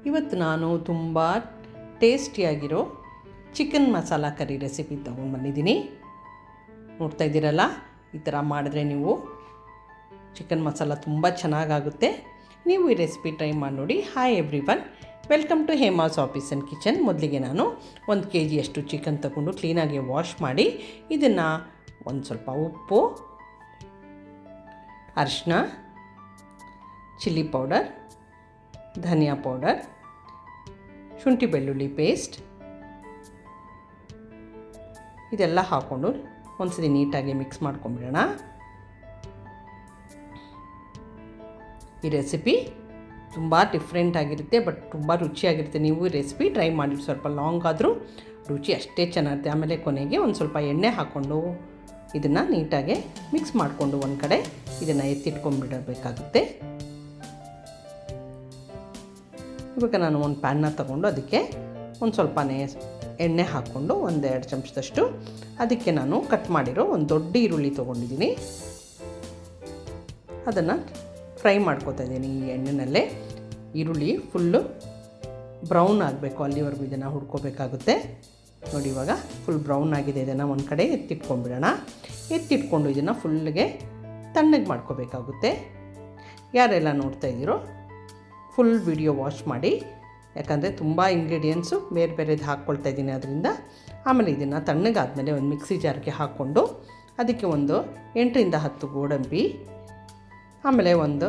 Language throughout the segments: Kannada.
ಇವತ್ತು ನಾನು ತುಂಬ ಟೇಸ್ಟಿಯಾಗಿರೋ ಚಿಕನ್ ಮಸಾಲ ಕರಿ ರೆಸಿಪಿ ತೊಗೊಂಡು ಬಂದಿದ್ದೀನಿ. ನೋಡ್ತಾ ಇದ್ದೀರಲ್ಲ, ಈ ಥರ ಮಾಡಿದ್ರೆ ನೀವು ಚಿಕನ್ ಮಸಾಲ ತುಂಬ ಚೆನ್ನಾಗಾಗುತ್ತೆ. ನೀವು ಈ ರೆಸಿಪಿ ಟ್ರೈ ಮಾಡಿ ನೋಡಿ. Hi everyone, welcome to Hema's office and kitchen. ಮೊದಲಿಗೆ ನಾನು 1 kg ಅಷ್ಟು ಚಿಕನ್ ತಗೊಂಡು ಕ್ಲೀನಾಗಿ ವಾಶ್ ಮಾಡಿ ಇದನ್ನು ಒಂದು ಸ್ವಲ್ಪ ಉಪ್ಪು, ಅರಿಶಿನ, ಚಿಲ್ಲಿ ಪೌಡರ್, ಧನಿಯಾ ಪೌಡರ್, ಶುಂಠಿ ಬೆಳ್ಳುಳ್ಳಿ ಪೇಸ್ಟ್ ಇದೆಲ್ಲ ಹಾಕ್ಕೊಂಡು ಒಂದ್ಸರಿ ನೀಟಾಗಿ ಮಿಕ್ಸ್ ಮಾಡ್ಕೊಂಬಿಡೋಣ. ಈ ರೆಸಿಪಿ ತುಂಬ ಡಿಫ್ರೆಂಟ್ ಆಗಿರುತ್ತೆ, ಬಟ್ ತುಂಬ ರುಚಿಯಾಗಿರುತ್ತೆ. ನೀವು ಈ ರೆಸಿಪಿ ಟ್ರೈ ಮಾಡಿ. ಸ್ವಲ್ಪ ಲಾಂಗ್ ಆದರೂ ರುಚಿ ಅಷ್ಟೇ ಚೆನ್ನಾಗಿರುತ್ತೆ. ಆಮೇಲೆ ಕೊನೆಗೆ ಒಂದು ಸ್ವಲ್ಪ ಎಣ್ಣೆ ಹಾಕ್ಕೊಂಡು ಇದನ್ನು ನೀಟಾಗಿ ಮಿಕ್ಸ್ ಮಾಡಿಕೊಂಡು ಒಂದು ಕಡೆ ಇದನ್ನು ಎತ್ತಿಟ್ಕೊಂಡ್ಬಿಡಬೇಕಾಗುತ್ತೆ. ಇವಾಗ ನಾನು ಒಂದು ಪ್ಯಾನ್ನ ತಗೊಂಡು ಅದಕ್ಕೆ ಒಂದು ಸ್ವಲ್ಪನೇ ಎಣ್ಣೆ ಹಾಕ್ಕೊಂಡು 1-2 ಚಮಚದಷ್ಟು ಅದಕ್ಕೆ ನಾನು ಕಟ್ ಮಾಡಿರೋ ಒಂದು ದೊಡ್ಡ ಈರುಳ್ಳಿ ತೊಗೊಂಡಿದ್ದೀನಿ. ಅದನ್ನು ಫ್ರೈ ಮಾಡ್ಕೋತಾ ಇದ್ದೀನಿ ಈ ಎಣ್ಣೆನಲ್ಲೇ. ಈರುಳ್ಳಿ ಫುಲ್ಲು ಬ್ರೌನ್ ಆಗಬೇಕು, ಅಲ್ಲಿವರೆಗೂ ಇದನ್ನು ಹುಡ್ಕೋಬೇಕಾಗುತ್ತೆ. ನೋಡಿ, ಇವಾಗ ಫುಲ್ ಬ್ರೌನ್ ಆಗಿದೆ. ಇದನ್ನು ಒಂದು ಕಡೆ ಎತ್ತಿಟ್ಕೊಂಡ್ಬಿಡೋಣ. ಎತ್ತಿಟ್ಕೊಂಡು ಇದನ್ನು ಫುಲ್ಗೆ ತಣ್ಣಗೆ ಮಾಡ್ಕೋಬೇಕಾಗುತ್ತೆ. ಯಾರೆಲ್ಲ ನೋಡ್ತಾ ಇದ್ದೀರೋ ಫುಲ್ ವಿಡಿಯೋ ವಾಚ್ ಮಾಡಿ, ಯಾಕಂದರೆ ತುಂಬ ಇಂಗ್ರೀಡಿಯೆಂಟ್ಸು ಬೇರೆ ಬೇರೆದು ಹಾಕ್ಕೊಳ್ತಾ ಇದ್ದೀನಿ. ಅದರಿಂದ ಆಮೇಲೆ ಇದನ್ನು ತಣ್ಣಗಾದಮೇಲೆ ಒಂದು ಮಿಕ್ಸಿ ಜಾರ್ಗೆ ಹಾಕ್ಕೊಂಡು ಅದಕ್ಕೆ ಒಂದು 8-10 ಗೋಡಂಬಿ, ಆಮೇಲೆ ಒಂದು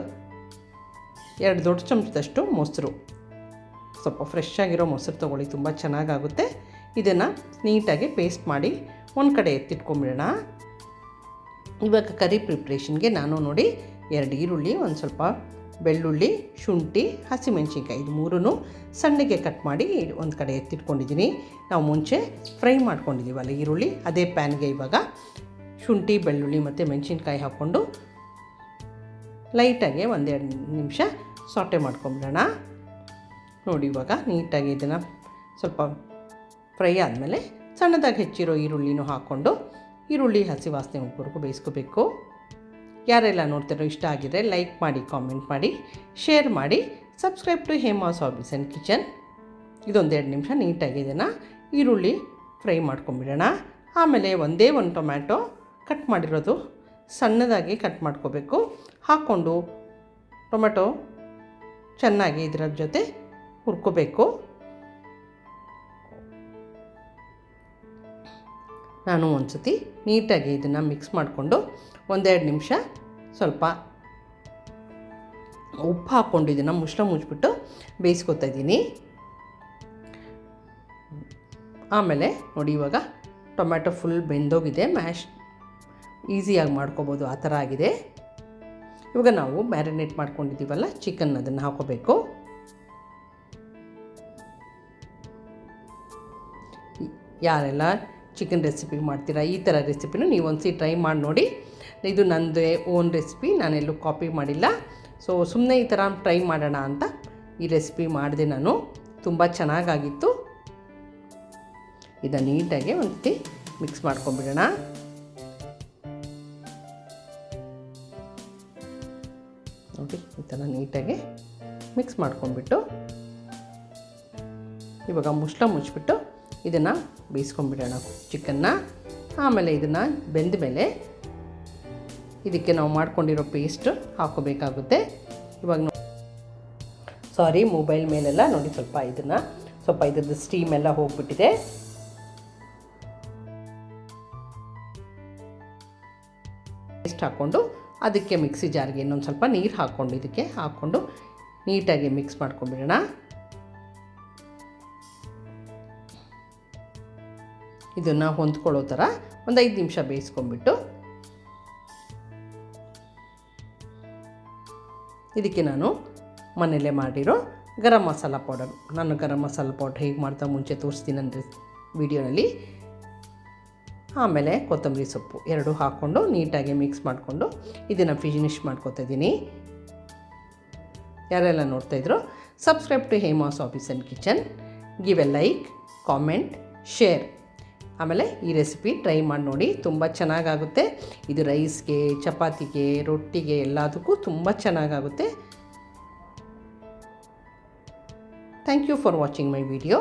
2 ದೊಡ್ಡ ಚಮಚದಷ್ಟು ಮೊಸರು, ಸ್ವಲ್ಪ ಫ್ರೆಶ್ ಆಗಿರೋ ಮೊಸರು ತೊಗೊಳ್ಳಿ, ತುಂಬ ಚೆನ್ನಾಗಾಗುತ್ತೆ. ಇದನ್ನು ನೀಟಾಗಿ ಪೇಸ್ಟ್ ಮಾಡಿ ಒಂದು ಕಡೆ ಎತ್ತಿಟ್ಕೊಂಬಿಡೋಣ. ಇವಾಗ ಕರಿ ಪ್ರಿಪ್ರೇಷನ್ಗೆ ನಾನು ನೋಡಿ 2 ಈರುಳ್ಳಿ, ಒಂದು ಸ್ವಲ್ಪ ಬೆಳ್ಳುಳ್ಳಿ, ಶುಂಠಿ, ಹಸಿಮೆಣಸಿನ್ಕಾಯಿ ಇದು 3 ಸಣ್ಣಗೆ ಕಟ್ ಮಾಡಿ ಒಂದು ಕಡೆ ಎತ್ತಿಟ್ಕೊಂಡಿದ್ದೀನಿ. ನಾವು ಮುಂಚೆ ಫ್ರೈ ಮಾಡ್ಕೊಂಡಿದ್ದೀವಲ್ಲ ಈರುಳ್ಳಿ, ಅದೇ ಪ್ಯಾನ್ಗೆ ಇವಾಗ ಶುಂಠಿ, ಬೆಳ್ಳುಳ್ಳಿ ಮತ್ತು ಮೆಣಸಿನ್ಕಾಯಿ ಹಾಕ್ಕೊಂಡು ಲೈಟಾಗಿ 1-2 ನಿಮಿಷ ಸಾಟೆ ಮಾಡ್ಕೊಂಬಿಡೋಣ. ನೋಡಿ, ಇವಾಗ ನೀಟಾಗಿ ಇದನ್ನು ಸ್ವಲ್ಪ ಫ್ರೈ ಆದಮೇಲೆ ಸಣ್ಣದಾಗಿ ಹೆಚ್ಚಿರೋ ಈರುಳ್ಳಿನೂ ಹಾಕ್ಕೊಂಡು ಈರುಳ್ಳಿ ಹಸಿ ವಾಸನೆ ಹೋಗೋವರೆಗೂ ಬೇಯಿಸ್ಕೋಬೇಕು. ಯಾರೆಲ್ಲ ನೋಡ್ತಿರೋ ಇಷ್ಟ ಆಗಿದ್ರೆ ಲೈಕ್ ಮಾಡಿ, ಕಾಮೆಂಟ್ ಮಾಡಿ, ಶೇರ್ ಮಾಡಿ, subscribe to Hema's office and kitchen. ಇದೊಂದು 2 ನಿಮಿಷ ನೀಟಾಗಿ ಇದನ್ನು ಈರುಳ್ಳಿ ಫ್ರೈ ಮಾಡ್ಕೊಂಬಿಡೋಣ. ಆಮೇಲೆ ಒಂದೇ ಒಂದು ಟೊಮ್ಯಾಟೊ ಕಟ್ ಮಾಡಿರೋದು ಸಣ್ಣದಾಗಿ ಕಟ್ ಮಾಡ್ಕೋಬೇಕು. ಹಾಕ್ಕೊಂಡು ಟೊಮೆಟೊ ಚೆನ್ನಾಗಿ ಇದರ ಜೊತೆ ಹುರ್ಕೋಬೇಕು. ನಾನು ಒಂದು ಸತಿ ನೀಟಾಗಿ ಇದನ್ನು ಮಿಕ್ಸ್ ಮಾಡಿಕೊಂಡು 1-2 ನಿಮಿಷ ಸ್ವಲ್ಪ ಉಪ್ಪು ಹಾಕ್ಕೊಂಡು ಇದನ್ನು ಮುಚ್ಚಿಬಿಟ್ಟು ಬೇಯಿಸ್ಕೊತಾ ಇದ್ದೀನಿ. ಆಮೇಲೆ ನೋಡಿ, ಇವಾಗ ಟೊಮ್ಯಾಟೊ ಫುಲ್ ಬೆಂದೋಗಿದೆ, ಮ್ಯಾಶ್ ಈಸಿಯಾಗಿ ಮಾಡ್ಕೋಬೋದು, ಆ ಥರ ಆಗಿದೆ. ಇವಾಗ ನಾವು ಮ್ಯಾರಿನೇಟ್ ಮಾಡ್ಕೊಂಡಿದ್ದೀವಲ್ಲ ಚಿಕನ್, ಅದನ್ನು ಹಾಕೋಬೇಕು. ಯಾರೆಲ್ಲ ಚಿಕನ್ ರೆಸಿಪಿ ಮಾಡ್ತೀರಾ, ಈ ಥರ ರೆಸಿಪಿನೂ ನೀವು ಒಂದ್ಸತಿ ಟ್ರೈ ಮಾಡಿ ನೋಡಿ. ಇದು ನನ್ನದೇ ಓನ್ ರೆಸಿಪಿ, ನಾನೆಲ್ಲೂ ಕಾಪಿ ಮಾಡಿಲ್ಲ. ಸೊ ಸುಮ್ಮನೆ ಈ ಥರ ಟ್ರೈ ಮಾಡೋಣ ಅಂತ ಈ ರೆಸಿಪಿ ಮಾಡಿದೆ ನಾನು. ತುಂಬ ಚೆನ್ನಾಗಾಗಿತ್ತು. ಇದನ್ನು ನೀಟಾಗಿ ಒಂದ್ಸತಿ ಮಿಕ್ಸ್ ಮಾಡ್ಕೊಂಬಿಡೋಣ. ನೋಡಿ, ಈ ಥರ ನೀಟಾಗಿ ಮಿಕ್ಸ್ ಮಾಡ್ಕೊಂಡ್ಬಿಟ್ಟು ಇವಾಗ ಮುಚ್ಚಿಬಿಟ್ಟು ಇದನ್ನು ಬೇಯಿಸ್ಕೊಂಡ್ಬಿಡೋಣ ಚಿಕನ್ನ. ಆಮೇಲೆ ಇದನ್ನು ಬೆಂದ ಮೇಲೆ ಇದಕ್ಕೆ ನಾವು ಮಾಡ್ಕೊಂಡಿರೋ ಪೇಸ್ಟ್ ಹಾಕೋಬೇಕಾಗುತ್ತೆ. ಇವಾಗ ಮೊಬೈಲ್ ಮೇಲೆಲ್ಲ ನೋಡಿ ಸ್ವಲ್ಪ ಇದ್ರದ್ದು ಸ್ಟೀಮ್ ಎಲ್ಲ ಹೋಗ್ಬಿಟ್ಟಿದೆ. ಪೇಸ್ಟ್ ಹಾಕ್ಕೊಂಡು ಅದಕ್ಕೆ ಮಿಕ್ಸಿ ಜಾರ್ಗೆ ಇನ್ನೊಂದು ಸ್ವಲ್ಪ ನೀರು ಹಾಕ್ಕೊಂಡು ಇದಕ್ಕೆ ಹಾಕ್ಕೊಂಡು ನೀಟಾಗಿ ಮಿಕ್ಸ್ ಮಾಡ್ಕೊಂಬಿಡೋಣ. ಇದನ್ನು ಹೊಂದ್ಕೊಳ್ಳೋ ಥರ ಒಂದು 5 ನಿಮಿಷ ಬೇಯಿಸ್ಕೊಂಡ್ಬಿಟ್ಟು ಇದಕ್ಕೆ ನಾನು ಮನೆಯಲ್ಲೇ ಮಾಡಿರೋ ಗರಂ ಮಸಾಲ ಪೌಡರ್, ನಾನು ಗರಂ ಮಸಾಲ ಪೌಡರ್ ಹೇಗೆ ಮಾಡ್ತಾ ಮುಂಚೆ ತೋರಿಸ್ತೀನಿ ಅಂದರೆ ವಿಡಿಯೋನಲ್ಲಿ. ಆಮೇಲೆ ಕೊತ್ತಂಬರಿ ಸೊಪ್ಪು 2 ಹಾಕ್ಕೊಂಡು ನೀಟಾಗಿ ಮಿಕ್ಸ್ ಮಾಡಿಕೊಂಡು ಇದನ್ನು ಫಿನಿಶ್ ಮಾಡ್ಕೊತಾ ಇದ್ದೀನಿ. ಯಾರೆಲ್ಲ ನೋಡ್ತಾಯಿದ್ರು subscribe to Hema's office and kitchen, give a like, comment, share. ಆಮೇಲೆ ಈ ರೆಸಿಪಿ ಟ್ರೈ ಮಾಡಿ ನೋಡಿ, ತುಂಬ ಚೆನ್ನಾಗಾಗುತ್ತೆ. ಇದು ರೈಸ್ಗೆ, ಚಪಾತಿಗೆ, ರೊಟ್ಟಿಗೆ ಎಲ್ಲದಕ್ಕೂ ತುಂಬ ಚೆನ್ನಾಗಾಗುತ್ತೆ. Thank you for watching my video.